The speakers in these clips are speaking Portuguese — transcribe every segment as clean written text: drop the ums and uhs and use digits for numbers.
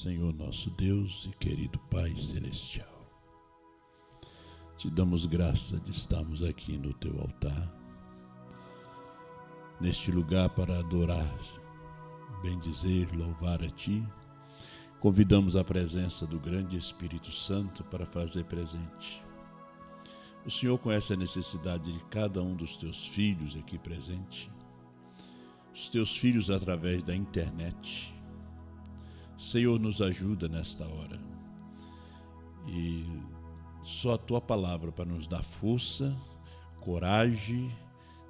Senhor nosso Deus e querido Pai Celestial. Te damos graça de estarmos aqui no Teu altar, neste lugar para adorar, bendizer, louvar a Ti. Convidamos a presença do grande Espírito Santo para fazer presente. O Senhor conhece a necessidade de cada um dos Teus filhos aqui presente, os Teus filhos através da internet. Senhor, nos ajuda nesta hora. E só a Tua palavra para nos dar força, coragem,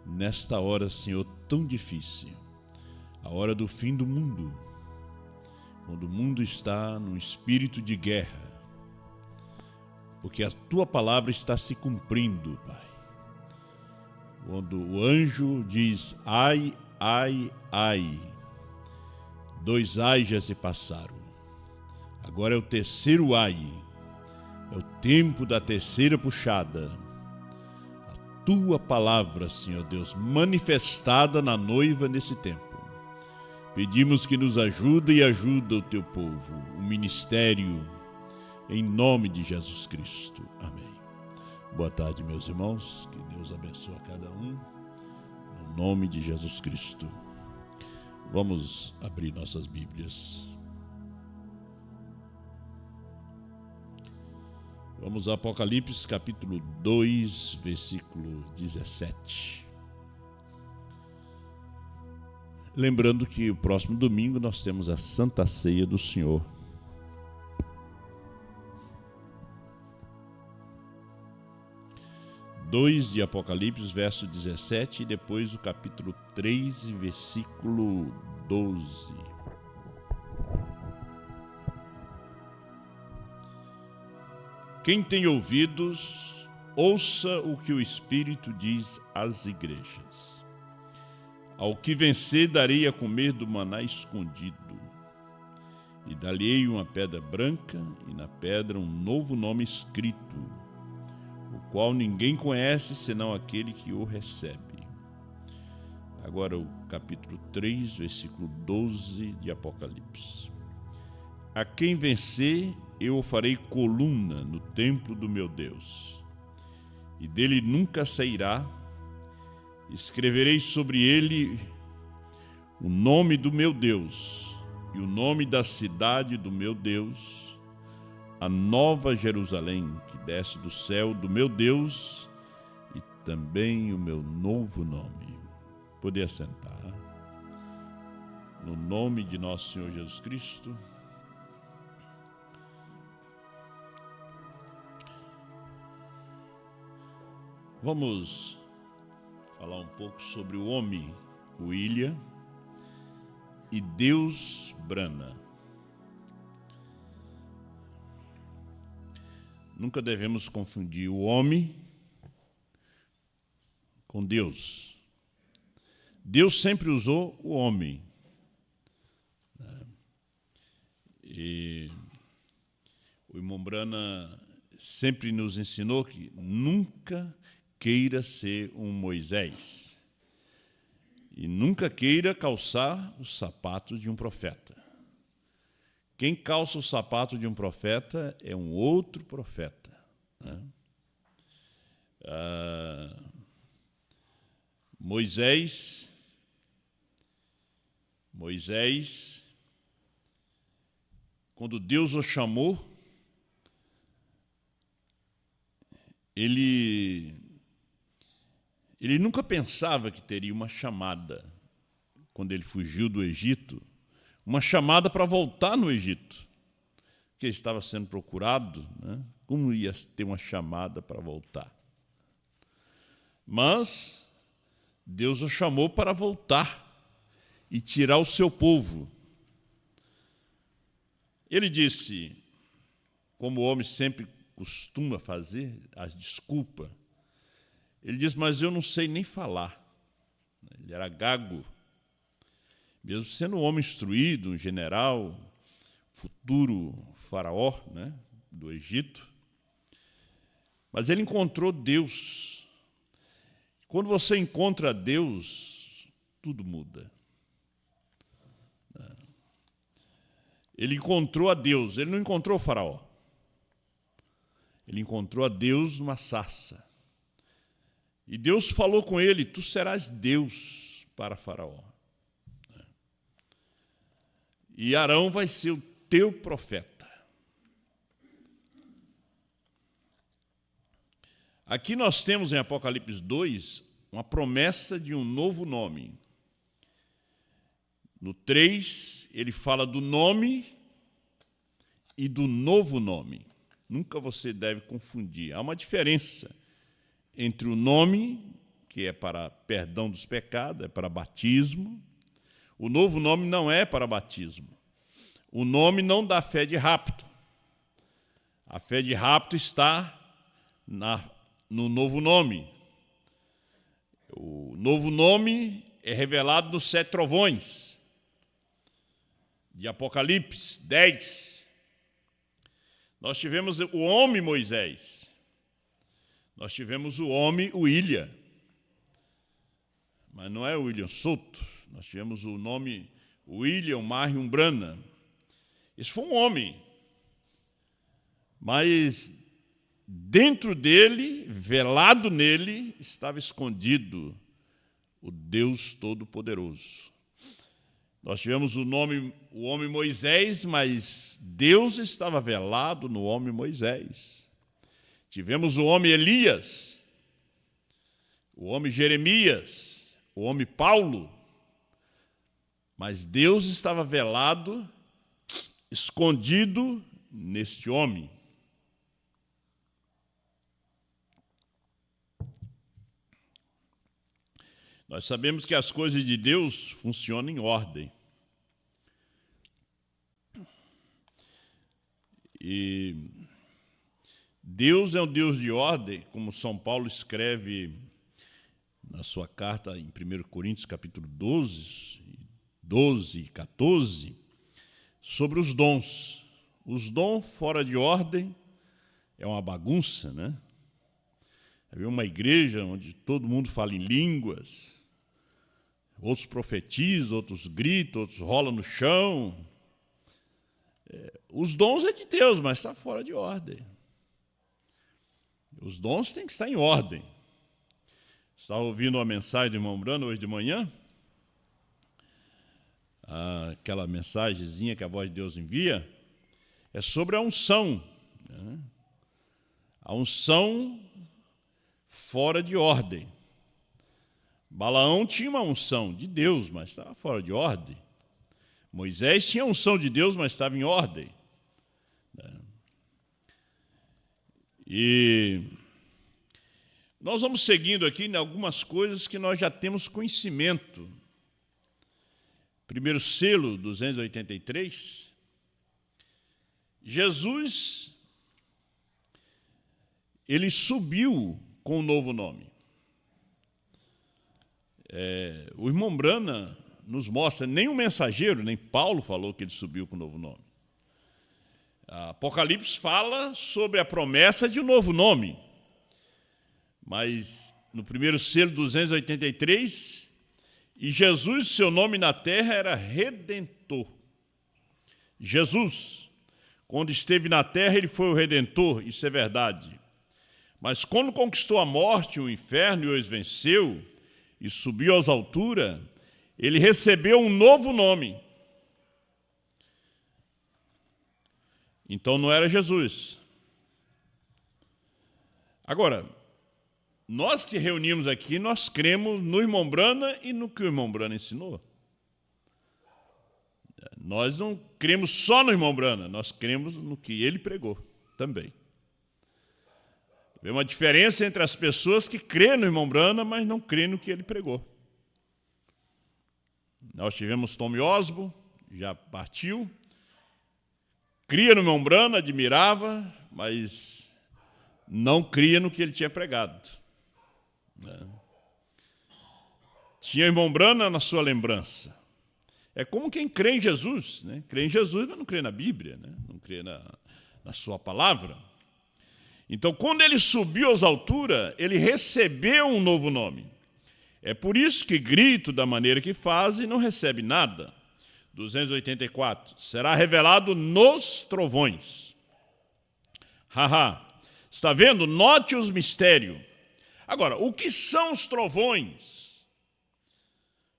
nesta hora, Senhor, tão difícil. A hora do fim do mundo, quando o mundo está num espírito de guerra. Porque a Tua palavra está se cumprindo, Pai. Quando o anjo diz, ai, ai, ai, 2 ai já se passaram. Agora é o terceiro ai. É o tempo da terceira puxada. A Tua palavra, Senhor Deus, manifestada na noiva nesse tempo. Pedimos que nos ajude e ajuda o Teu povo, o ministério, em nome de Jesus Cristo. Amém. Boa tarde, meus irmãos. Que Deus abençoe a cada um. No nome de Jesus Cristo. Vamos abrir nossas Bíblias. Vamos a Apocalipse, capítulo 2, versículo 17. Lembrando que o próximo domingo nós temos a Santa Ceia do Senhor. De Apocalipse, verso 17, e depois o capítulo 3, versículo 12. Quem tem ouvidos, ouça o que o Espírito diz às igrejas. Ao que vencer, darei a comer do maná escondido, e dar-lhe uma pedra branca, e na pedra um novo nome escrito, o qual ninguém conhece senão aquele que o recebe. Agora o capítulo 3, versículo 12 de Apocalipse. A quem vencer, eu o farei coluna no templo do meu Deus, e dele nunca sairá. Escreverei sobre ele o nome do meu Deus e o nome da cidade do meu Deus, a nova Jerusalém, que desce do céu do meu Deus, e também o meu novo nome. Poder assentar. No nome de nosso Senhor Jesus Cristo. Vamos falar um pouco sobre o homem, William, e Deus Brana. Nunca devemos confundir o homem com Deus. Deus sempre usou o homem. E o irmão Brana sempre nos ensinou que nunca queira ser um Moisés e nunca queira calçar os sapatos de um profeta. Quem calça o sapato de um profeta é um outro profeta, né? Moisés, quando Deus o chamou, ele nunca pensava que teria uma chamada, quando ele fugiu do Egito, uma chamada para voltar no Egito, porque ele estava sendo procurado, né? Como ia ter uma chamada para voltar? Mas Deus o chamou para voltar e tirar o seu povo. Ele disse, como o homem sempre costuma fazer, as desculpas. Ele diz, mas eu não sei nem falar. Ele era gago. Mesmo sendo um homem instruído, um general, futuro faraó, né, do Egito. Mas ele encontrou Deus. Quando você encontra Deus, tudo muda. ele encontrou a Deus, ele não encontrou o faraó. Ele encontrou a Deus numa sarça. E Deus falou com ele: tu serás Deus para faraó. E Arão vai ser o teu profeta. Aqui nós temos em Apocalipse 2 uma promessa de um novo nome. No 3, ele fala do nome e do novo nome. Nunca você deve confundir. Há uma diferença entre o nome, que é para perdão dos pecados, é para batismo. O novo nome não é para batismo. O nome não dá fé de rapto. A fé de rapto está no novo nome. O novo nome é revelado nos 7 trovões de Apocalipse 10. Nós tivemos o homem Moisés. Nós tivemos o homem William. Mas não é o William Souto. Nós tivemos o nome William Marion Branham. Esse foi um homem. Mas dentro dele, velado nele, estava escondido o Deus Todo-Poderoso. Nós tivemos o homem Moisés, mas Deus estava velado no homem Moisés. Tivemos o homem Elias, o homem Jeremias, o homem Paulo, mas Deus estava velado, escondido neste homem. Nós sabemos que as coisas de Deus funcionam em ordem. E Deus é um Deus de ordem, como São Paulo escreve na sua carta em 1 Coríntios, capítulo 12 e 14, sobre os dons. Os dons fora de ordem é uma bagunça, né? Havia uma igreja onde todo mundo fala em línguas, outros profetizam, outros gritam, outros rolam no chão. Os dons é de Deus, mas está fora de ordem. Os dons têm que estar em ordem. Estava ouvindo uma mensagem do irmão Brano hoje de manhã, aquela mensagenzinha que a voz de Deus envia, é sobre a unção. Né? A unção fora de ordem. Balaão tinha uma unção de Deus, mas estava fora de ordem. Moisés tinha a unção de Deus, mas estava em ordem. E nós vamos seguindo aqui em algumas coisas que nós já temos conhecimento. Primeiro selo, 283. Jesus, ele subiu com um novo nome. O irmão Brana nos mostra, nem o mensageiro, nem Paulo falou que ele subiu com um novo nome. Apocalipse fala sobre a promessa de um novo nome. Mas no primeiro selo 283, e Jesus, seu nome na terra era Redentor. Jesus, quando esteve na terra, ele foi o Redentor, isso é verdade. Mas quando conquistou a morte, o inferno e os venceu, e subiu às alturas, ele recebeu um novo nome. Então não era Jesus. Agora, nós que reunimos aqui, nós cremos no irmão Brana e no que o irmão Brana ensinou. Nós não cremos só no irmão Brana, nós cremos no que ele pregou também. Vê uma diferença entre as pessoas que crêem no irmão Brana, mas não crêem no que ele pregou. Nós tivemos Tommy Osborne, já partiu, cria no irmão Brana, admirava, mas não cria no que ele tinha pregado. Tinha o irmão Brana na sua lembrança. É como quem crê em Jesus, né? Crê em Jesus, mas não crê na Bíblia, né? Não crê na sua palavra. Então, quando ele subiu às alturas, ele recebeu um novo nome. É por isso que grito da maneira que faz e não recebe nada. 284. Será revelado nos trovões. Haha. Está vendo? Note os mistérios. Agora, o que são os trovões?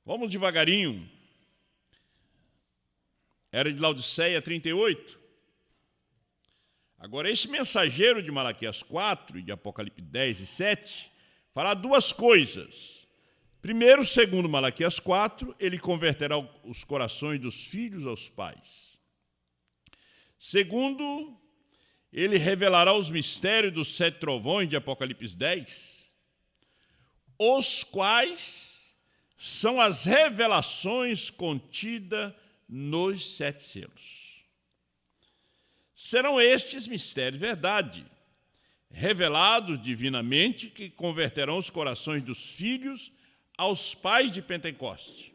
Vamos devagarinho. Era de Laodiceia 38. Agora, esse mensageiro de Malaquias 4 e de Apocalipse 10 e 7 fará duas coisas. Primeiro, segundo Malaquias 4, ele converterá os corações dos filhos aos pais. Segundo, ele revelará os mistérios dos 7 trovões de Apocalipse 10, os quais são as revelações contidas nos 7 selos. Serão estes mistérios verdade, revelados divinamente, que converterão os corações dos filhos aos pais de Pentecoste.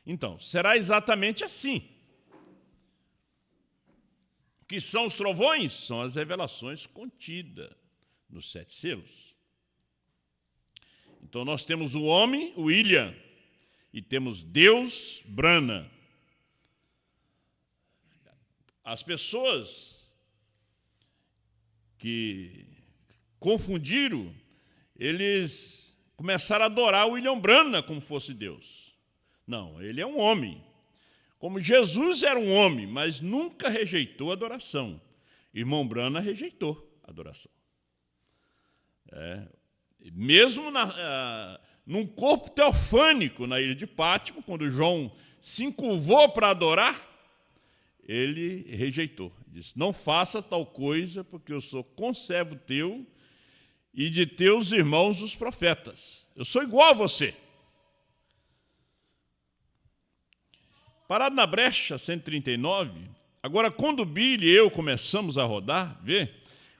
Então, será exatamente assim. O que são os trovões? São as revelações contidas nos 7 selos. Então, nós temos o homem, o William, e temos Deus, Brana. As pessoas que confundiram, eles começaram a adorar o William Brana como fosse Deus. Não, ele é um homem. Como Jesus era um homem, mas nunca rejeitou a adoração. Irmão Brana rejeitou a adoração. Mesmo num corpo teofânico na ilha de Pátimo, quando João se encurvou para adorar, ele rejeitou. Disse, não faça tal coisa, porque eu sou conservo teu e de teus irmãos os profetas. Eu sou igual a você. Parado na brecha 139, agora quando Billy e eu começamos a rodar,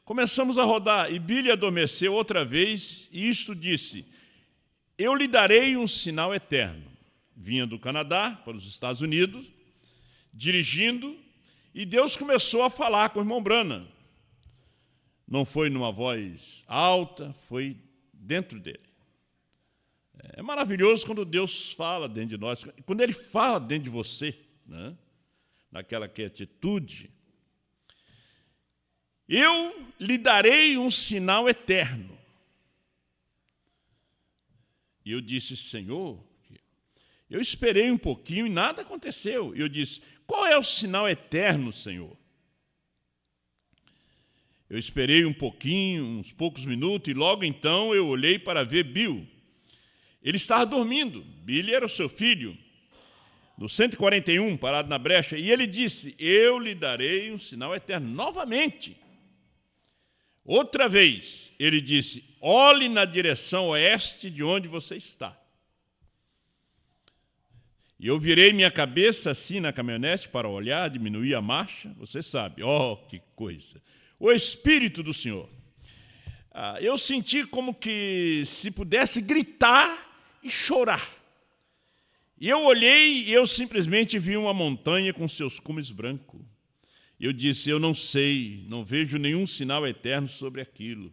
começamos a rodar, e Billy adormeceu outra vez, e isto disse, eu lhe darei um sinal eterno. Vinha do Canadá para os Estados Unidos, dirigindo, e Deus começou a falar com o irmão Brana. Não foi numa voz alta, foi dentro dele. É maravilhoso quando Deus fala dentro de nós, quando Ele fala dentro de você, né? Naquela quietude. Eu lhe darei um sinal eterno. E eu disse, Senhor, eu esperei um pouquinho e nada aconteceu. E eu disse, qual é o sinal eterno, Senhor? Eu esperei um pouquinho, uns poucos minutos, e logo então eu olhei para ver Bill. Ele estava dormindo, Billy era o seu filho, no 141, parado na brecha, e ele disse, eu lhe darei um sinal eterno, novamente. Outra vez, ele disse, olhe na direção oeste de onde você está. E eu virei minha cabeça assim na caminhonete para olhar, diminuir a marcha, você sabe, que coisa. O Espírito do Senhor. Eu senti como que se pudesse gritar e chorar. E eu olhei e eu simplesmente vi uma montanha com seus cumes brancos. Eu disse, eu não sei, não vejo nenhum sinal eterno sobre aquilo.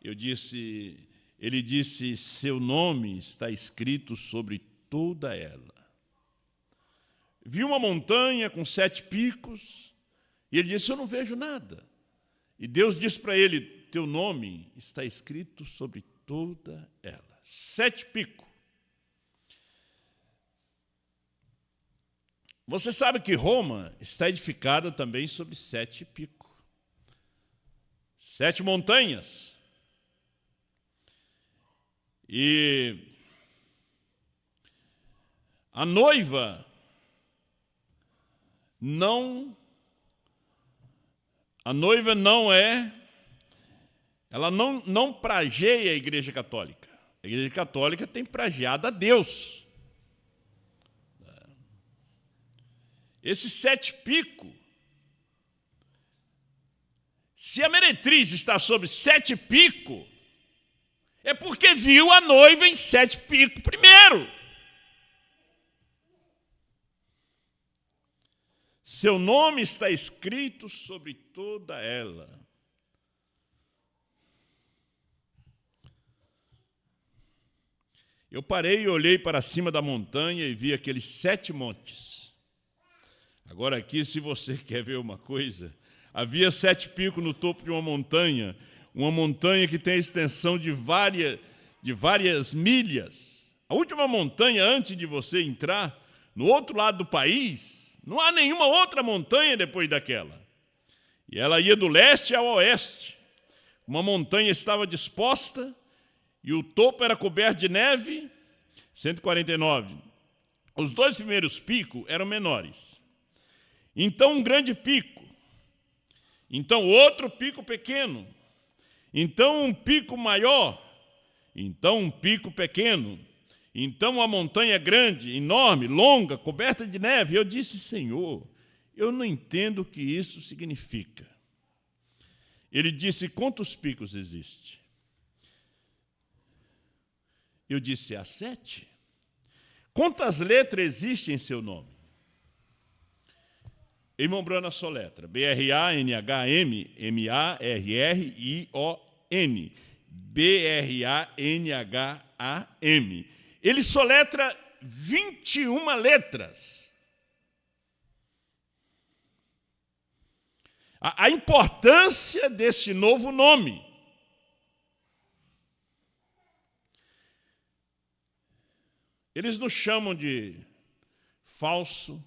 Ele disse, seu nome está escrito sobre toda ela. Vi uma montanha com 7 picos, e ele disse, eu não vejo nada. E Deus disse para ele, teu nome está escrito sobre toda ela. 7 picos. Você sabe que Roma está edificada também sobre 7 picos. 7 montanhas. E a noiva não ela não prageia a Igreja Católica. A Igreja Católica tem prageado a Deus. Esses 7 picos, se a meretriz está sobre 7 picos, é porque viu a noiva em 7 picos primeiro. Seu nome está escrito sobre toda ela. Eu parei e olhei para cima da montanha e vi aqueles 7 montes. Agora aqui, se você quer ver uma coisa, havia 7 picos no topo de uma montanha que tem a extensão de várias milhas. A última montanha, antes de você entrar, no outro lado do país, não há nenhuma outra montanha depois daquela. E ela ia do leste ao oeste. Uma montanha estava disposta e o topo era coberto de neve, 149. Os 2 primeiros picos eram menores. Então um grande pico. Então outro pico pequeno. Então um pico maior. Então um pico pequeno. Então uma montanha grande, enorme, longa, coberta de neve. Eu disse, Senhor, eu não entendo o que isso significa. Ele disse, quantos picos existem? Eu disse, há 7. Quantas letras existem em seu nome? Irmão Brana soletra, B-R-A-N-H-M, M-A-R-R-I-O-N, B-R-A-N-H-A-M. Ele soletra 21 letras. A importância desse novo nome. Eles nos chamam de falso,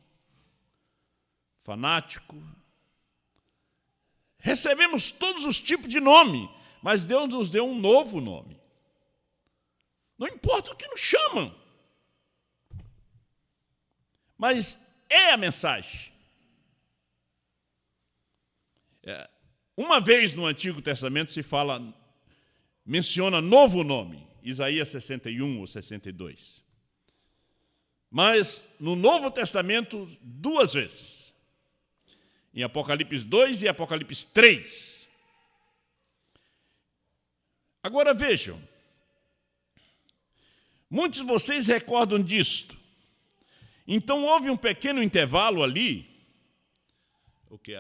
fanático. Recebemos todos os tipos de nome, mas Deus nos deu um novo nome. Não importa o que nos chamam, mas é a mensagem. Uma vez no Antigo Testamento se menciona novo nome, Isaías 61 ou 62. Mas no Novo Testamento, 2 vezes. Em Apocalipse 2 e Apocalipse 3. Agora vejam. Muitos de vocês recordam disto. Então houve um pequeno intervalo ali.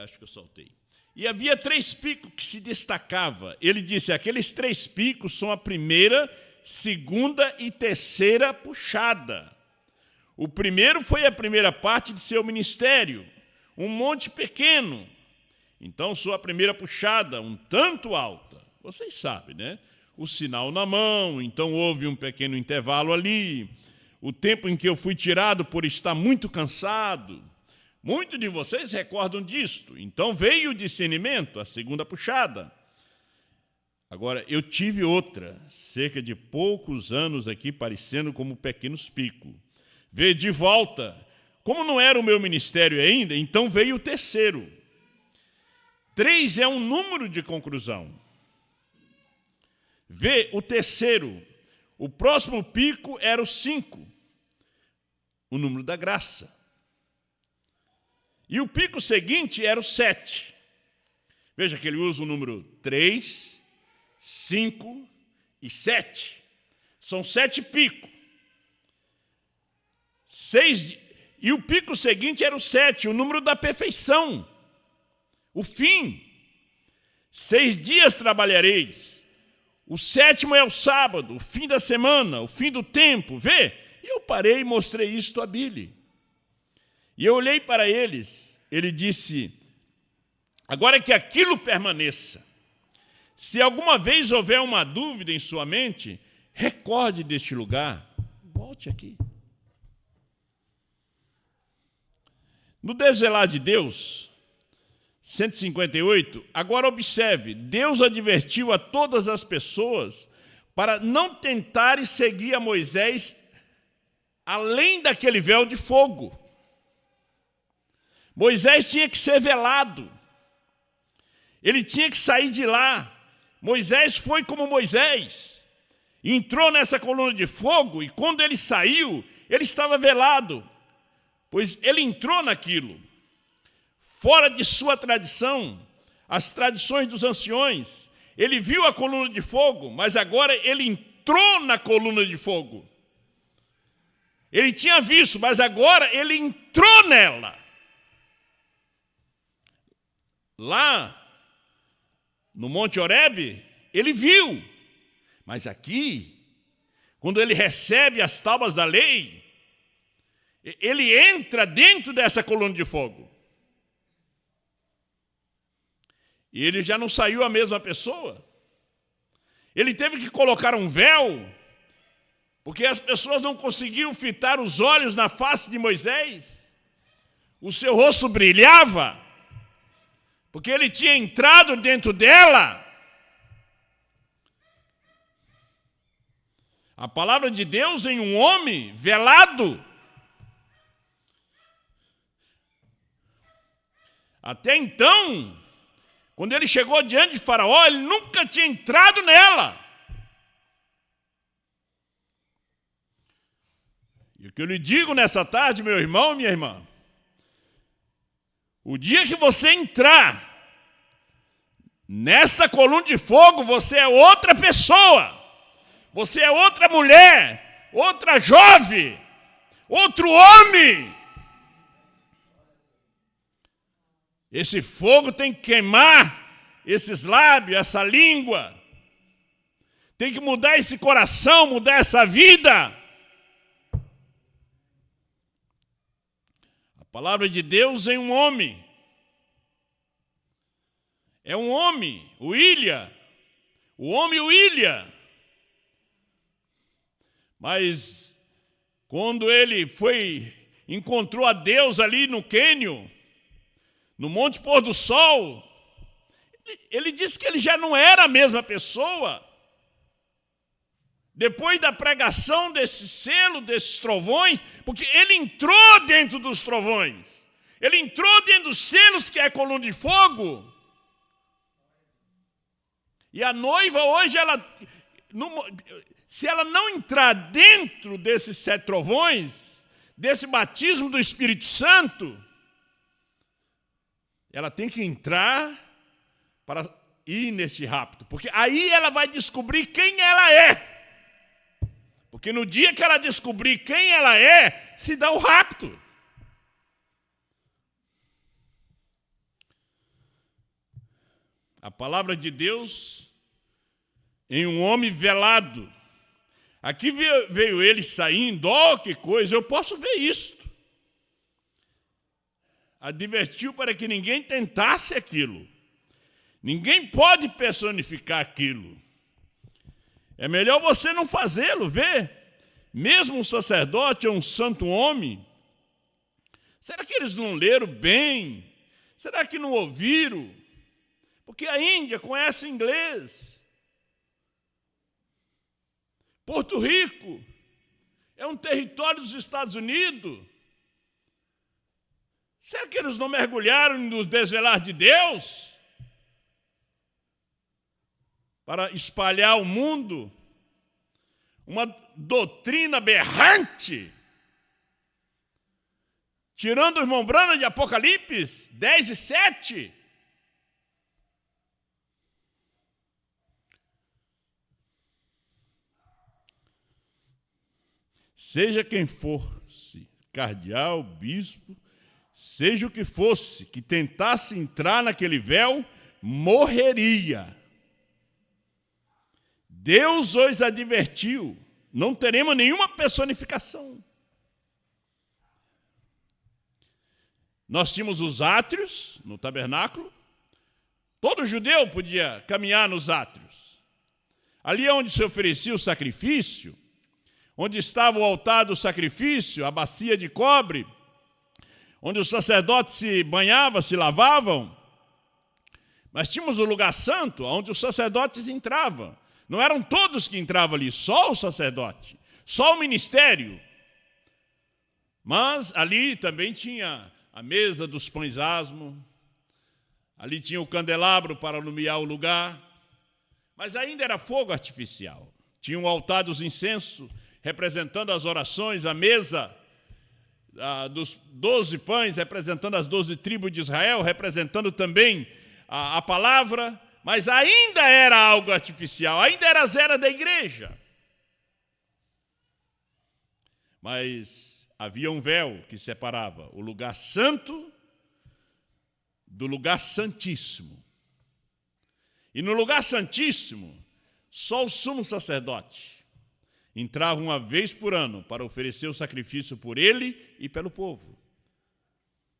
Acho que eu saltei. E havia 3 picos que se destacavam. Ele disse, aqueles 3 picos são a primeira, segunda e terceira puxada. O primeiro foi a primeira parte de seu ministério, um monte pequeno. Então, sua primeira puxada, um tanto alta. Vocês sabem, né? O sinal na mão, então houve um pequeno intervalo ali. O tempo em que eu fui tirado por estar muito cansado. Muitos de vocês recordam disto. Então veio o discernimento, a segunda puxada. Agora, eu tive outra, cerca de poucos anos aqui, parecendo como pequenos picos. Veio de volta. Como não era o meu ministério ainda, então veio o terceiro. 3 é um número de conclusão. Vê o terceiro. O próximo pico era o 5. O número da graça. E o pico seguinte era o 7. Veja que ele usa o número 3, 5 e 7. São 7 picos. 6, e o pico seguinte era o 7, o número da perfeição, o fim. 6 dias trabalhareis. O 7º é o sábado, o fim da semana, o fim do tempo. Vê? E eu parei e mostrei isto a Billy. E eu olhei para eles. Ele disse, agora que aquilo permaneça, se alguma vez houver uma dúvida em sua mente, recorde deste lugar, volte aqui. No Desvelar de Deus, 158, agora observe, Deus advertiu a todas as pessoas para não tentarem seguir a Moisés além daquele véu de fogo. Moisés tinha que ser velado. Ele tinha que sair de lá. Moisés foi como Moisés. Entrou nessa coluna de fogo e quando ele saiu, ele estava velado. Pois ele entrou naquilo, fora de sua tradição, as tradições dos anciões. Ele viu a coluna de fogo, mas agora ele entrou na coluna de fogo. Ele tinha visto, mas agora ele entrou nela. Lá, no Monte Horebe, ele viu, mas aqui, quando ele recebe as tábuas da lei, ele entra dentro dessa coluna de fogo. E ele já não saiu a mesma pessoa. Ele teve que colocar um véu, porque as pessoas não conseguiam fitar os olhos na face de Moisés. O seu rosto brilhava, porque ele tinha entrado dentro dela. A palavra de Deus em um homem velado. Até então, quando ele chegou diante de Faraó, ele nunca tinha entrado nela. E o que eu lhe digo nessa tarde, meu irmão e minha irmã, o dia que você entrar nessa coluna de fogo, você é outra pessoa. Você é outra mulher, outra jovem, outro homem. Esse fogo tem que queimar esses lábios, essa língua. Tem que mudar esse coração, mudar essa vida. A palavra de Deus em um homem. É um homem, o William. O homem William. Mas quando ele encontrou a Deus ali no Quênio, no Monte Pôr do Sol, ele disse que ele já não era a mesma pessoa. Depois da pregação desse selo, desses trovões, porque ele entrou dentro dos trovões, ele entrou dentro dos selos, que é a coluna de fogo. E a noiva hoje, se ela não entrar dentro desses 7 trovões, desse batismo do Espírito Santo, ela tem que entrar para ir nesse rapto, porque aí ela vai descobrir quem ela é. Porque no dia que ela descobrir quem ela é, se dá o rapto. A palavra de Deus em um homem velado. Aqui veio ele saindo, que coisa, eu posso ver isto. Advertiu para que ninguém tentasse aquilo. Ninguém pode personificar aquilo. É melhor você não fazê-lo, vê? Mesmo um sacerdote ou um santo homem, será que eles não leram bem? Será que não ouviram? Porque a Índia conhece inglês. Porto Rico é um território dos Estados Unidos. Será que eles não mergulharam no desvelar de Deus? Para espalhar ao mundo uma doutrina aberrante, tirando o irmão Branham de Apocalipse 10:7. Seja quem fosse, cardeal, bispo, seja o que fosse, que tentasse entrar naquele véu, morreria. Deus os advertiu, não teremos nenhuma personificação. Nós tínhamos os átrios no tabernáculo, todo judeu podia caminhar nos átrios. Ali é onde se oferecia o sacrifício, onde estava o altar do sacrifício, a bacia de cobre, onde os sacerdotes se banhavam, se lavavam. Mas tínhamos o lugar santo, onde os sacerdotes entravam. Não eram todos que entravam ali, só o sacerdote, só o ministério. Mas ali também tinha a mesa dos pães asmos, ali tinha o candelabro para iluminar o lugar, mas ainda era fogo artificial. Tinha o altar dos incensos, representando as orações, a mesa dos 12 pães, representando as 12 tribos de Israel, representando também a palavra, mas ainda era algo artificial, ainda era as eras da igreja. Mas havia um véu que separava o lugar santo do lugar santíssimo. E no lugar santíssimo, só o sumo sacerdote Entrava uma vez por ano para oferecer o sacrifício por ele e pelo povo.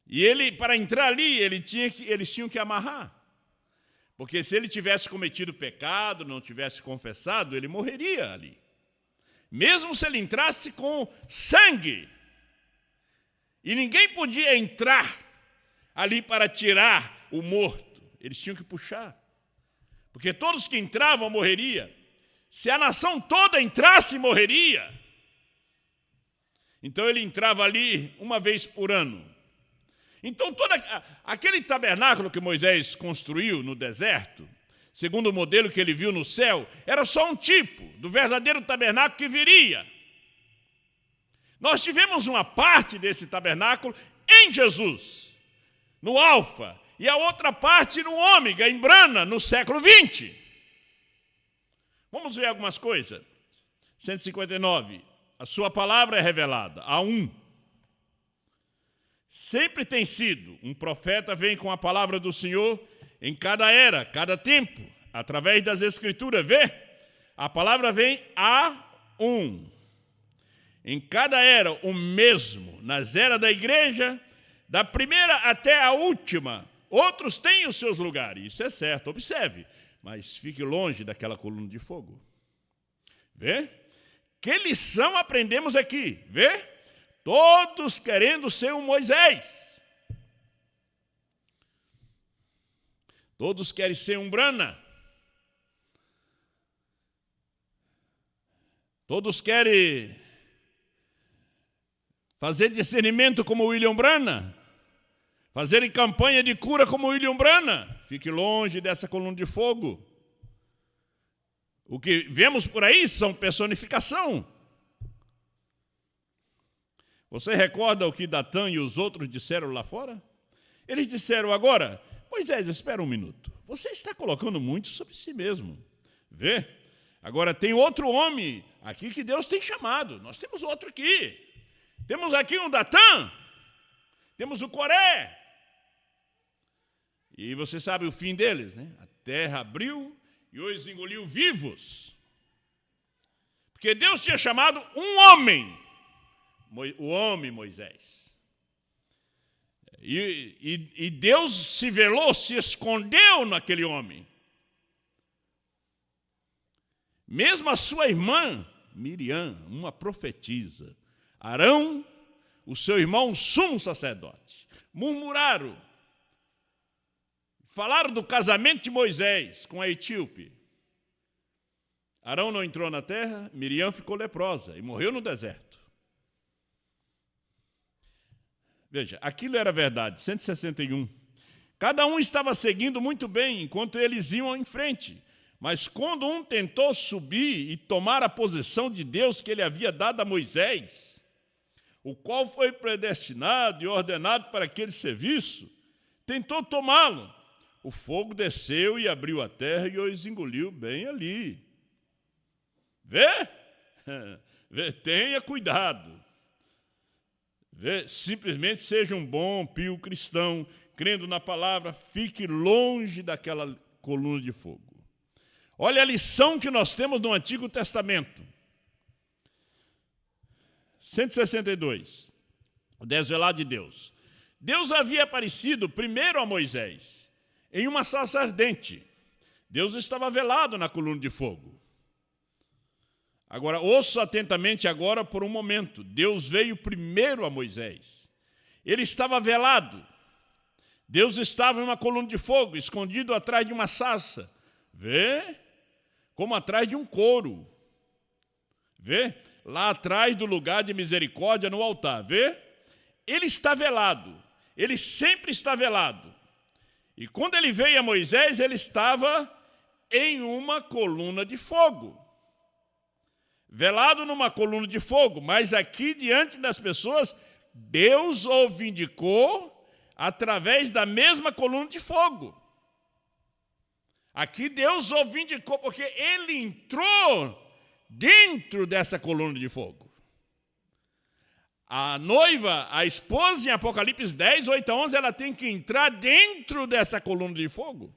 E ele, para entrar ali, eles tinham que amarrar. Porque se ele tivesse cometido pecado, não tivesse confessado, ele morreria ali. Mesmo se ele entrasse com sangue. E ninguém podia entrar ali para tirar o morto. Eles tinham que puxar. Porque todos que entravam morreriam. Se a nação toda entrasse, morreria. Então ele entrava ali uma vez por ano. Então todo aquele tabernáculo que Moisés construiu no deserto, segundo o modelo que ele viu no céu, era só um tipo do verdadeiro tabernáculo que viria. Nós tivemos uma parte desse tabernáculo em Jesus, no Alfa, e a outra parte no Ômega, em Brana, no século 20. Vamos ver algumas coisas. 159. A sua palavra é revelada. A um. Sempre tem sido. Um profeta vem com a palavra do Senhor em cada era, cada tempo, através das Escrituras. Vê? A palavra vem a um. Em cada era, o mesmo. Nas eras da igreja, da primeira até a última. Outros têm os seus lugares. Isso é certo, observe. Mas fique longe daquela coluna de fogo. Vê? Que lição aprendemos aqui? Vê? Todos querendo ser um Moisés. Todos querem ser um Brana. Todos querem fazer discernimento como William Brana. Fazerem campanha de cura como William Brana. Fique longe dessa coluna de fogo. O que vemos por aí são personificação. Você recorda o que Datã e os outros disseram lá fora? Eles disseram agora, Moisés, espera um minuto. Você está colocando muito sobre si mesmo. Vê? Agora tem outro homem aqui que Deus tem chamado. Nós temos outro aqui. Temos aqui um Datã. Temos o Coré. E você sabe o fim deles, né? A terra abriu e os engoliu vivos. Porque Deus tinha chamado um homem, o homem Moisés. E Deus se velou, se escondeu naquele homem. Mesmo a sua irmã, Miriam, uma profetisa, Arão, o seu irmão, sumo sacerdote, murmuraram. Falaram do casamento de Moisés com a etíope. Arão não entrou na terra, Miriam ficou leprosa e morreu no deserto. Veja, aquilo era verdade, 161. Cada um estava seguindo muito bem enquanto eles iam em frente. Mas quando um tentou subir e tomar a posição de Deus que ele havia dado a Moisés, o qual foi predestinado e ordenado para aquele serviço, tentou tomá-lo. O fogo desceu e abriu a terra e os engoliu bem ali. Vê? Vê? Tenha cuidado. Vê? Simplesmente seja um bom, pio cristão, crendo na palavra, fique longe daquela coluna de fogo. Olha a lição que nós temos no Antigo Testamento. 162. O desvelado de Deus. Deus havia aparecido primeiro a Moisés em uma sarça ardente. Deus estava velado na coluna de fogo. Agora, ouça atentamente agora por um momento. Deus veio primeiro a Moisés. Ele estava velado. Deus estava em uma coluna de fogo, escondido atrás de uma sarça. Vê? Como atrás de um couro. Vê? Lá atrás do lugar de misericórdia no altar. Vê? Ele está velado. Ele sempre está velado. E quando ele veio a Moisés, ele estava em uma coluna de fogo. Velado numa coluna de fogo, mas aqui diante das pessoas, Deus o vindicou através da mesma coluna de fogo. Aqui Deus o vindicou porque ele entrou dentro dessa coluna de fogo. A noiva, a esposa, em Apocalipse 10, 8 a 11, ela tem que entrar dentro dessa coluna de fogo.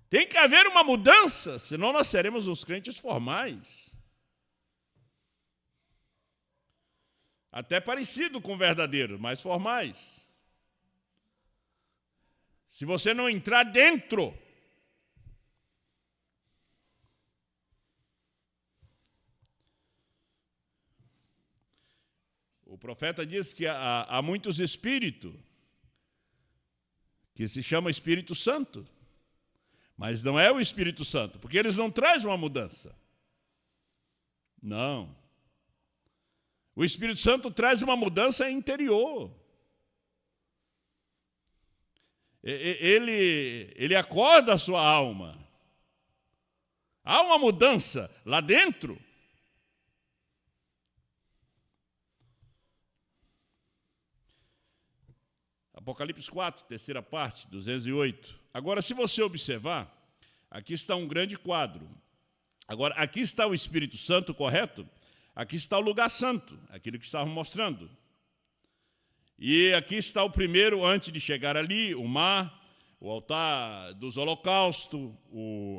Tem que haver uma mudança, senão nós seremos uns crentes formais. até parecido com o verdadeiro, mais formais. Se você não entrar dentro, o profeta diz que há muitos espíritos que se chama Espírito Santo, mas não é o Espírito Santo, porque eles não trazem uma mudança. Não. O Espírito Santo traz uma mudança interior. Ele acorda a sua alma. Há uma mudança lá dentro. Apocalipse 4, terceira parte, 208. Agora, se você observar, aqui está um grande quadro. Agora, aqui está o Espírito Santo, correto? Aqui está o lugar santo, aquilo que estavam mostrando. E aqui está o primeiro, antes de chegar ali, o mar, o altar dos holocaustos,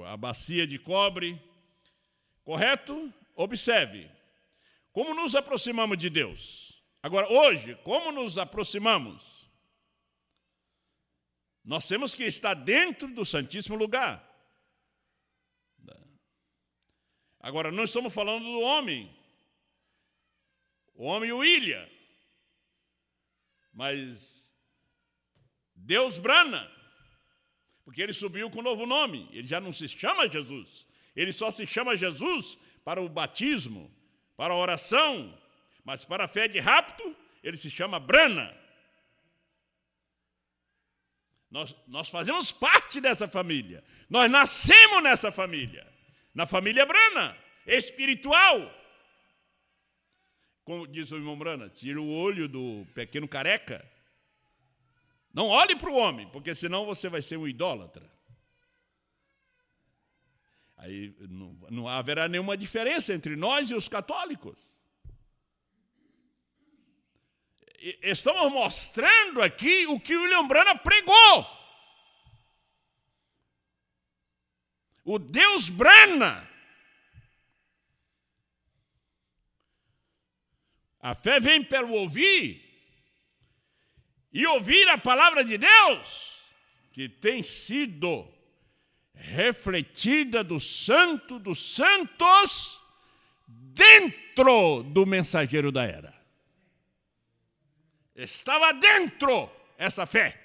a bacia de cobre. Correto? Observe. Como nos aproximamos de Deus? Agora, hoje, como nos aproximamos? Nós temos que estar dentro do Santíssimo Lugar. Agora, não estamos falando do homem. O homem o ilha. Mas Deus brana. Porque ele subiu com um novo nome. Ele já não se chama Jesus. Ele só se chama Jesus para o batismo, para a oração. Mas para a fé de rapto, ele se chama Brana. Nós fazemos parte dessa família. Nós nascemos nessa família. Na família Brana, espiritual. Como diz o irmão Brana, tira o olho do pequeno careca. Não olhe para o homem, porque senão você vai ser um idólatra. Aí não haverá nenhuma diferença entre nós e os católicos. Estamos mostrando aqui o que William Branham pregou. O Deus Branham. A fé vem pelo ouvir, e ouvir a palavra de Deus, que tem sido refletida do Santo dos Santos dentro do mensageiro da era. Estava dentro essa fé.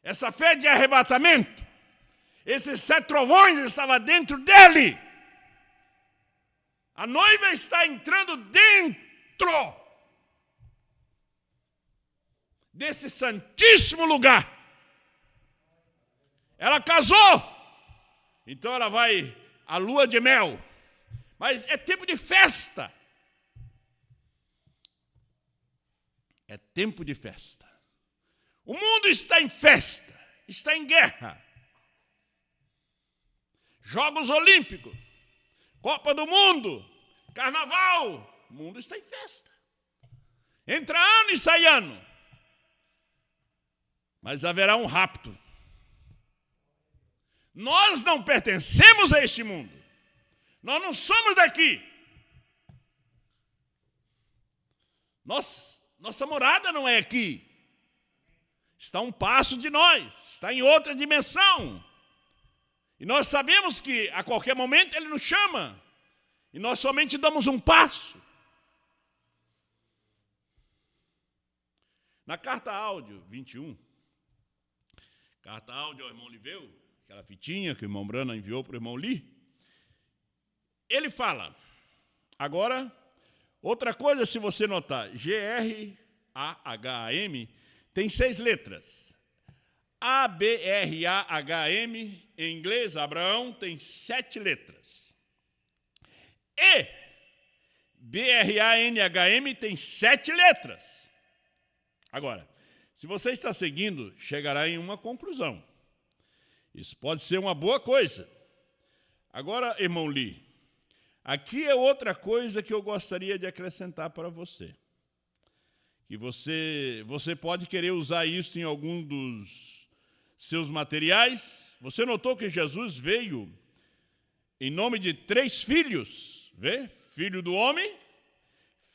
Essa fé de arrebatamento. Esses 7 trovões estavam dentro dele. A noiva está entrando dentro desse santíssimo lugar. Ela casou. Então ela vai à lua de mel. Mas é tempo de festa. É tempo de festa. O mundo está em festa, está em guerra. Jogos Olímpicos, Copa do Mundo, Carnaval, o mundo está em festa. Entra ano e sai ano. Mas haverá um rapto. Nós não pertencemos a este mundo. Nós não somos daqui. Nossa morada não é aqui. Está a um passo de nós, está em outra dimensão. E nós sabemos que a qualquer momento Ele nos chama. E nós somente damos um passo. Na carta áudio 21, carta áudio ao irmão Liveu, aquela fitinha que o irmão Brana enviou para o irmão Li, ele fala, agora, outra coisa se você notar, G-R-A-H-A-M tem 6 letras. A-B-R-A-H-M, em inglês, Abraão, tem 7 letras. E, B-R-A-N-H-M, tem 7 letras. Agora, se você está seguindo, chegará em uma conclusão. Isso pode ser uma boa coisa. Agora, irmão Li, aqui é outra coisa que eu gostaria de acrescentar para você. Que você pode querer usar isso em algum dos seus materiais. Você notou que Jesus veio em nome de 3 filhos, vê? Filho do homem,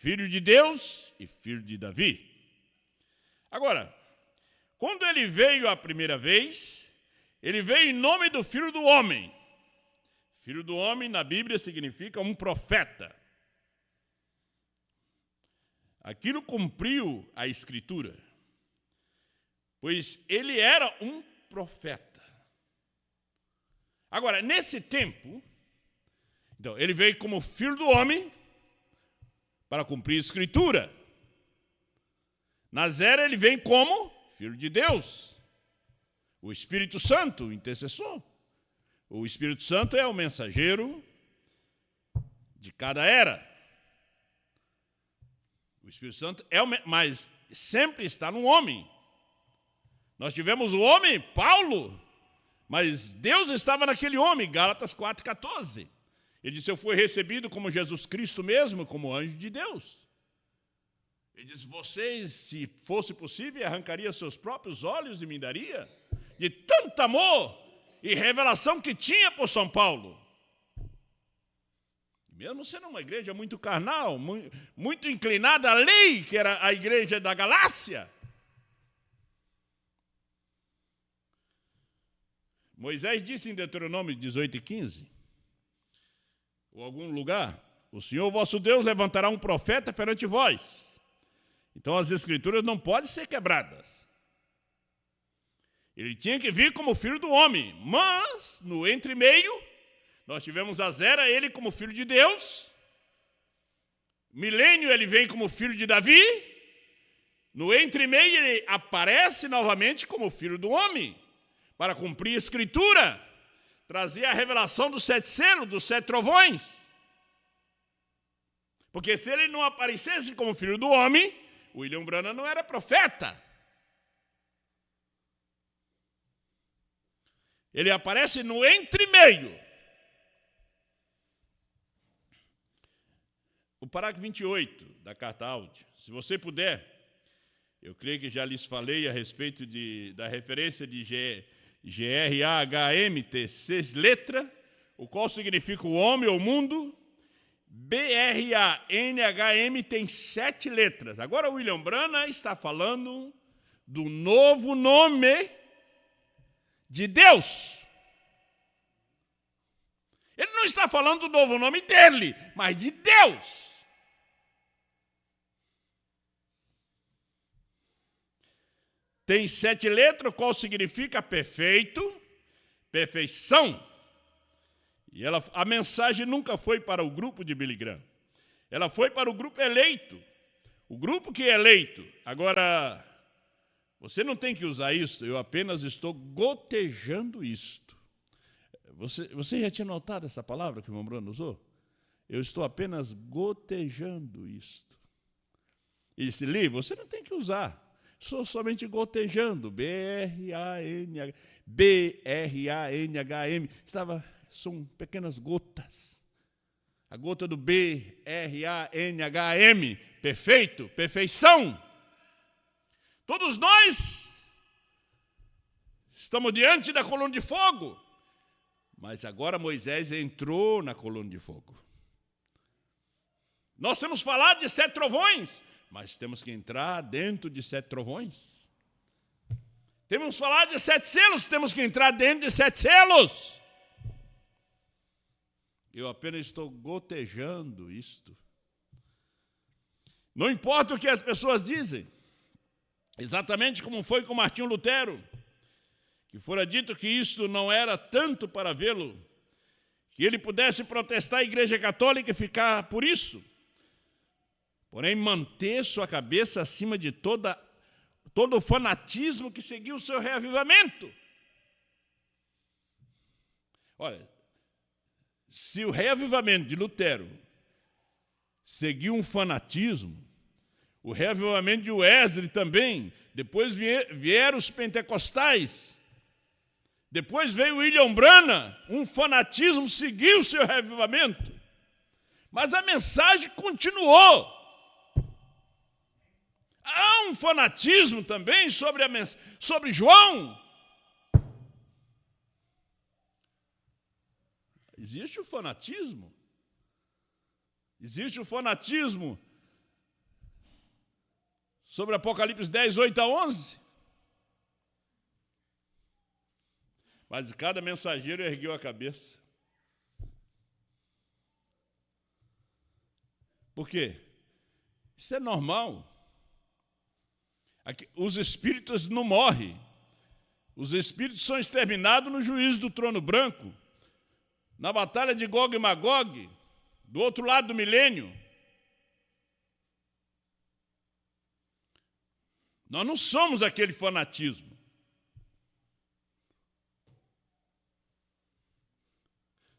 filho de Deus e filho de Davi. Agora, quando ele veio a primeira vez, ele veio em nome do Filho do Homem. Filho do Homem, na Bíblia, significa um profeta. Aquilo cumpriu a Escritura, pois ele era um profeta. Agora, nesse tempo, então, ele veio como Filho do Homem para cumprir a Escritura. Nas eras, ele vem como Filho de Deus, o Espírito Santo, o intercessor. O Espírito Santo é o mensageiro de cada era. O Espírito Santo mas sempre está no homem. Nós tivemos o homem, Paulo, mas Deus estava naquele homem, Gálatas 4,14. Ele disse, eu fui recebido como Jesus Cristo mesmo, como anjo de Deus. Ele disse, vocês, se fosse possível, arrancariam seus próprios olhos e me daria, de tanto amor e revelação que tinha por São Paulo. Mesmo sendo uma igreja muito carnal, muito inclinada à lei, que era a igreja da Galácia. Moisés disse em Deuteronômio 18:15, ou algum lugar, o Senhor vosso Deus levantará um profeta perante vós. Então as escrituras não podem ser quebradas. Ele tinha que vir como filho do homem, mas no entremeio, nós tivemos Azera, ele como filho de Deus. Milênio, ele vem como filho de Davi. No entremeio, ele aparece novamente como filho do homem, para cumprir a Escritura, trazer a revelação dos 7 selos, dos 7 trovões. Porque se ele não aparecesse como filho do homem, William Branham não era profeta. Ele aparece no entremeio. O parágrafo 28 da carta áudio, se você puder, eu creio que já lhes falei a respeito da referência de GRAHM, 6 letras, o qual significa o homem ou mundo. BRANHM tem 7 letras. Agora William Branham está falando do novo nome de Deus. Ele não está falando do novo nome dele, mas de Deus. Tem 7 letras, qual significa perfeito, perfeição. E a mensagem nunca foi para o grupo de Billy Graham. Ela foi para o grupo eleito. O grupo que é eleito. Agora, você não tem que usar isso, eu apenas estou gotejando isto. Você já tinha notado essa palavra que o irmão Bruno usou? Eu estou apenas gotejando isto. E disse, Li, você não tem que usar. Estou somente gotejando. BRANHM. São pequenas gotas. A gota do BRANHM. Perfeito, perfeição. Todos nós estamos diante da coluna de fogo. Mas agora Moisés entrou na coluna de fogo. Nós temos falado de 7 trovões, mas temos que entrar dentro de 7 trovões. Temos falado de 7 selos, temos que entrar dentro de 7 selos. Eu apenas estou gotejando isto. Não importa o que as pessoas dizem, exatamente como foi com Martinho Lutero, que fora dito que isto não era tanto para vê-lo, que ele pudesse protestar a Igreja Católica e ficar por isso, porém manter sua cabeça acima de todo o fanatismo que seguiu o seu reavivamento. Olha, se o reavivamento de Lutero seguiu um fanatismo, o reavivamento de Wesley também, depois vieram os pentecostais, depois veio William Branham, um fanatismo seguiu o seu reavivamento, mas a mensagem continuou. Há um fanatismo também sobre João. Existe o fanatismo. Existe o fanatismo sobre Apocalipse 10, 8 a 11. Mas cada mensageiro ergueu a cabeça. Por quê? Isso é normal. Os espíritos não morrem. Os espíritos são exterminados no juízo do trono branco, na batalha de Gog e Magog, do outro lado do milênio. Nós não somos aquele fanatismo.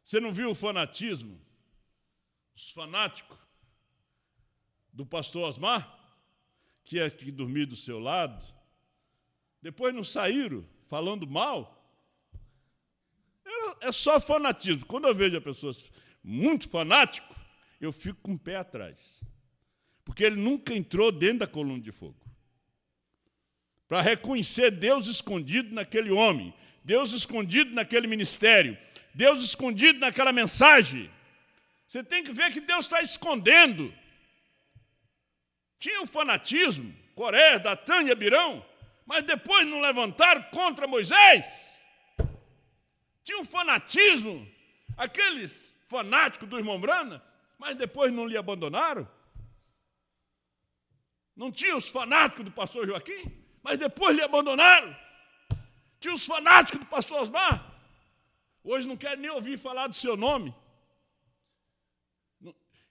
Você não viu o fanatismo? Os fanáticos do pastor Osmar, que é aqui dormir do seu lado, depois não saíram falando mal? É só fanatismo. Quando eu vejo a pessoa muito fanático, eu fico com o pé atrás. Porque ele nunca entrou dentro da coluna de fogo. Para reconhecer Deus escondido naquele homem, Deus escondido naquele ministério, Deus escondido naquela mensagem. Você tem que ver que Deus está escondendo. Tinha o fanatismo, Coré, Datã e Abirão, mas depois não levantaram contra Moisés. Tinha um fanatismo, aqueles fanáticos do irmão Brana, mas depois não lhe abandonaram. Não tinha os fanáticos do pastor Joaquim, mas depois lhe abandonaram. Tinha os fanáticos do pastor Osmar, hoje não querem nem ouvir falar do seu nome.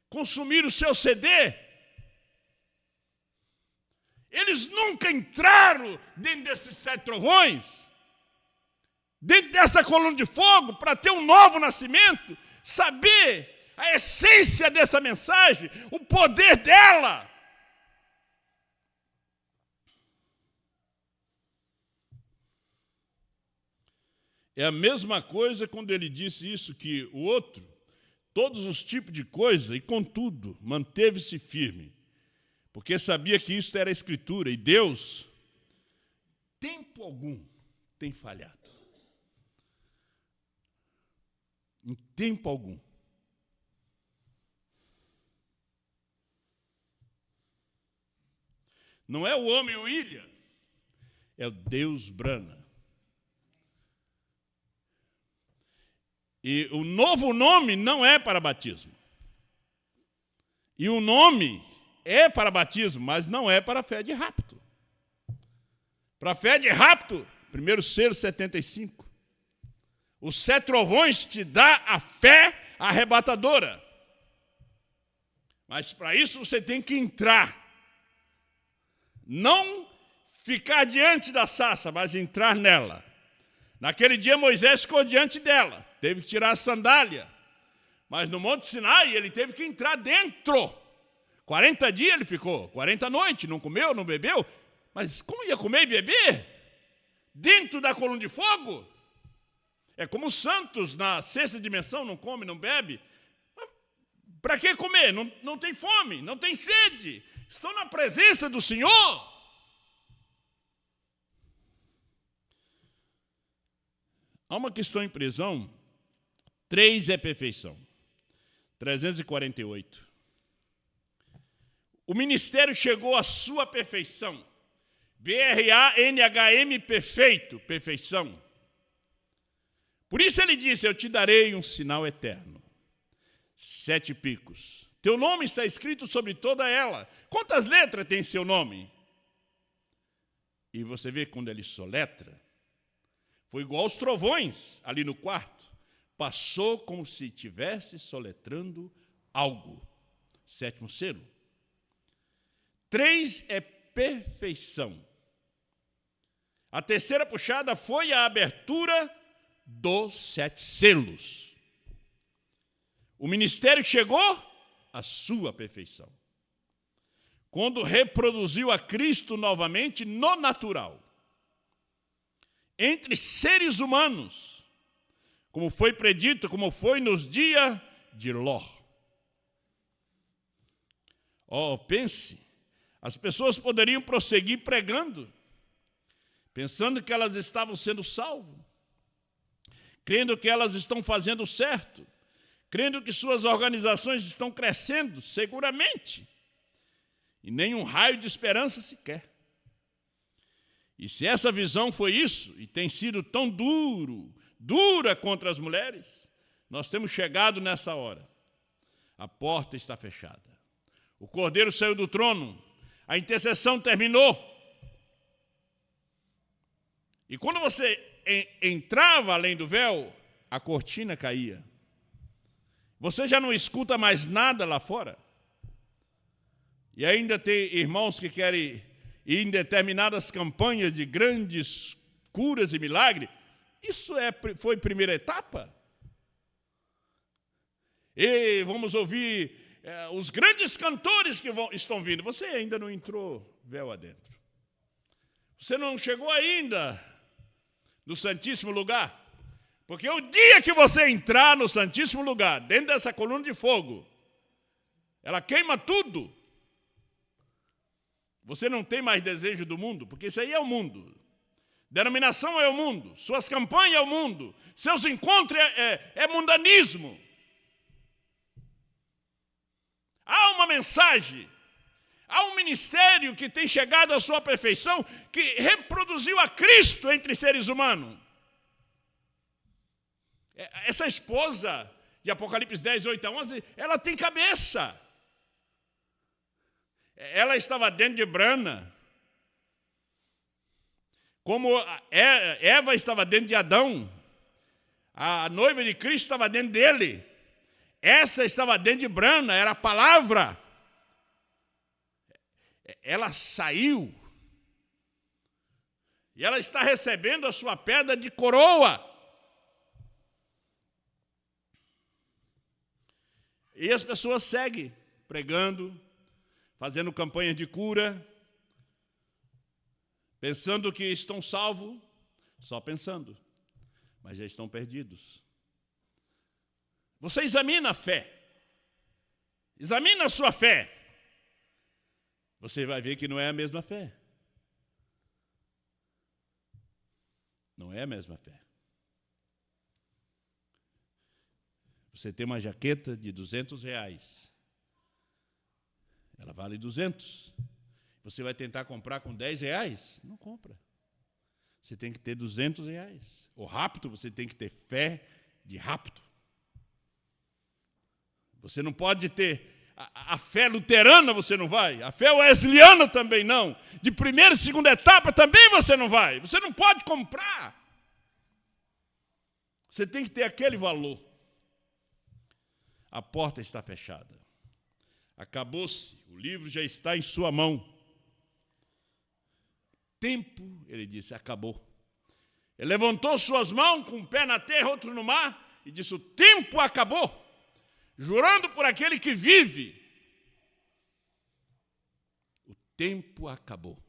Consumiram o seu CD. Eles nunca entraram dentro desses 7 trovões, dentro dessa coluna de fogo, para ter um novo nascimento, saber a essência dessa mensagem, o poder dela. É a mesma coisa quando ele disse isso, que o outro, todos os tipos de coisa, e contudo, manteve-se firme, porque sabia que isso era a Escritura, e Deus, tempo algum, tem falhado. Em tempo algum. Não é o homem William, é o Deus Brana. E o novo nome não é para batismo. E o nome é para batismo, mas não é para a fé de rapto. Para a fé de rapto, 1 Selo 75. Os 7 trovões te dá a fé arrebatadora. Mas para isso você tem que entrar. Não ficar diante da sarça, mas entrar nela. Naquele dia Moisés ficou diante dela. Teve que tirar a sandália. Mas no Monte Sinai ele teve que entrar dentro. 40 dias ele ficou, 40 noites, não comeu, não bebeu. Mas como ia comer e beber? Dentro da coluna de fogo? É como os santos na 6ª dimensão, não come, não bebe. Para que comer? Não tem fome, não tem sede. Estão na presença do Senhor. Há uma questão em prisão. 3 é perfeição. 348. O ministério chegou à sua perfeição. BRANHM, perfeito, perfeição. Por isso ele disse, eu te darei um sinal eterno. 7 picos. Teu nome está escrito sobre toda ela. Quantas letras tem seu nome? E você vê quando ele soletra, foi igual aos trovões ali no quarto. Passou como se estivesse soletrando algo. 7º selo. 3 é perfeição. A terceira puxada foi a abertura dos 7 selos. O ministério chegou à sua perfeição. Quando reproduziu a Cristo novamente no natural. Entre seres humanos. Como foi predito, como foi nos dias de Ló. Pense, as pessoas poderiam prosseguir pregando, pensando que elas estavam sendo salvas, crendo que elas estão fazendo certo, crendo que suas organizações estão crescendo, seguramente. e nem um raio de esperança sequer. E se essa visão foi isso, e tem sido tão dura contra as mulheres, nós temos chegado nessa hora. A porta está fechada. O Cordeiro saiu do trono, a intercessão terminou. E quando você entrava além do véu, a cortina caía. Você já não escuta mais nada lá fora. E ainda tem irmãos que querem ir em determinadas campanhas de grandes curas e milagres. Isso foi primeira etapa. E vamos ouvir os grandes cantores que estão vindo. Você ainda não entrou véu adentro. Você não chegou ainda no Santíssimo Lugar. Porque o dia que você entrar no Santíssimo Lugar, dentro dessa coluna de fogo, ela queima tudo. Você não tem mais desejo do mundo, porque isso aí é o mundo. Denominação é o mundo, suas campanhas é o mundo, seus encontros é mundanismo. Há uma mensagem, há um ministério que tem chegado à sua perfeição, que reproduziu a Cristo entre seres humanos. Essa esposa de Apocalipse 10, 8 a 11, ela tem cabeça. Ela estava dentro de Brana. Como Eva estava dentro de Adão, a noiva de Cristo estava dentro dele. Essa estava dentro de Brana, era a palavra. Ela saiu. E ela está recebendo a sua pedra de coroa. E as pessoas seguem pregando, fazendo campanha de cura, pensando que estão salvos, só pensando, mas já estão perdidos. Você examina a fé, examina a sua fé, você vai ver que não é a mesma fé. Não é a mesma fé. Você tem uma jaqueta de R$200. Ela vale 200. Você vai tentar comprar com R$10? Não compra. Você tem que ter R$200. O rapto, você tem que ter fé de rapto. Você não pode ter a fé luterana, você não vai. A fé wesleyana também não. De primeira e segunda etapa também você não vai. Você não pode comprar. Você tem que ter aquele valor. A porta está fechada. Acabou-se. O livro já está em sua mão. Tempo, ele disse, acabou. Ele levantou suas mãos com um pé na terra, outro no mar, e disse, o tempo acabou. Jurando por aquele que vive. O tempo acabou.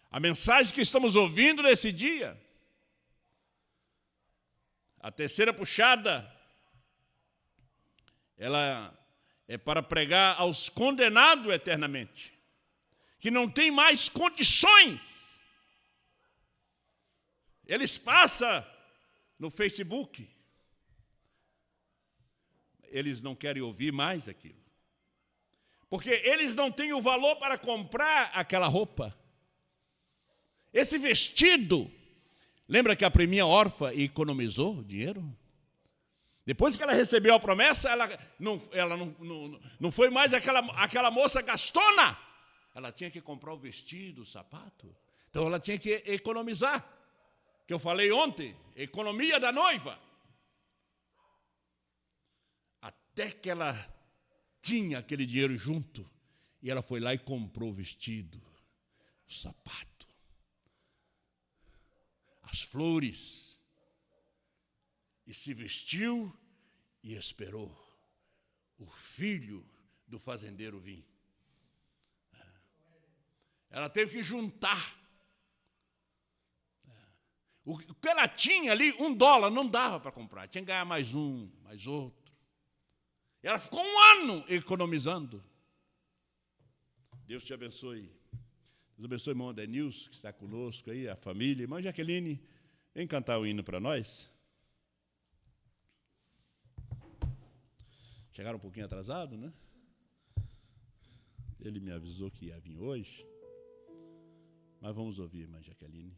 A mensagem que estamos ouvindo nesse dia, a terceira puxada, ela é para pregar aos condenados eternamente, que não tem mais condições. Eles passam no Facebook, eles não querem ouvir mais aquilo, porque eles não têm o valor para comprar aquela roupa, esse vestido. Lembra que a primeira órfã economizou dinheiro? Depois que ela recebeu a promessa, ela não foi mais aquela moça gastona. Ela tinha que comprar o vestido, o sapato. Então ela tinha que economizar. Que eu falei ontem, economia da noiva. Até que ela tinha aquele dinheiro junto. E ela foi lá e comprou o vestido, o sapato, as flores. E se vestiu e esperou o filho do fazendeiro vir. Ela teve que juntar. O que ela tinha ali, $1, não dava para comprar. Tinha que ganhar mais um, mais outro. Ela ficou 1 ano economizando. Deus te abençoe. Deus abençoe o irmão Adenilson, que está conosco aí, a família. Irmã Jaqueline, vem cantar o hino para nós. Chegaram um pouquinho atrasado, né? Ele me avisou que ia vir hoje. Mas vamos ouvir, irmã Jaqueline.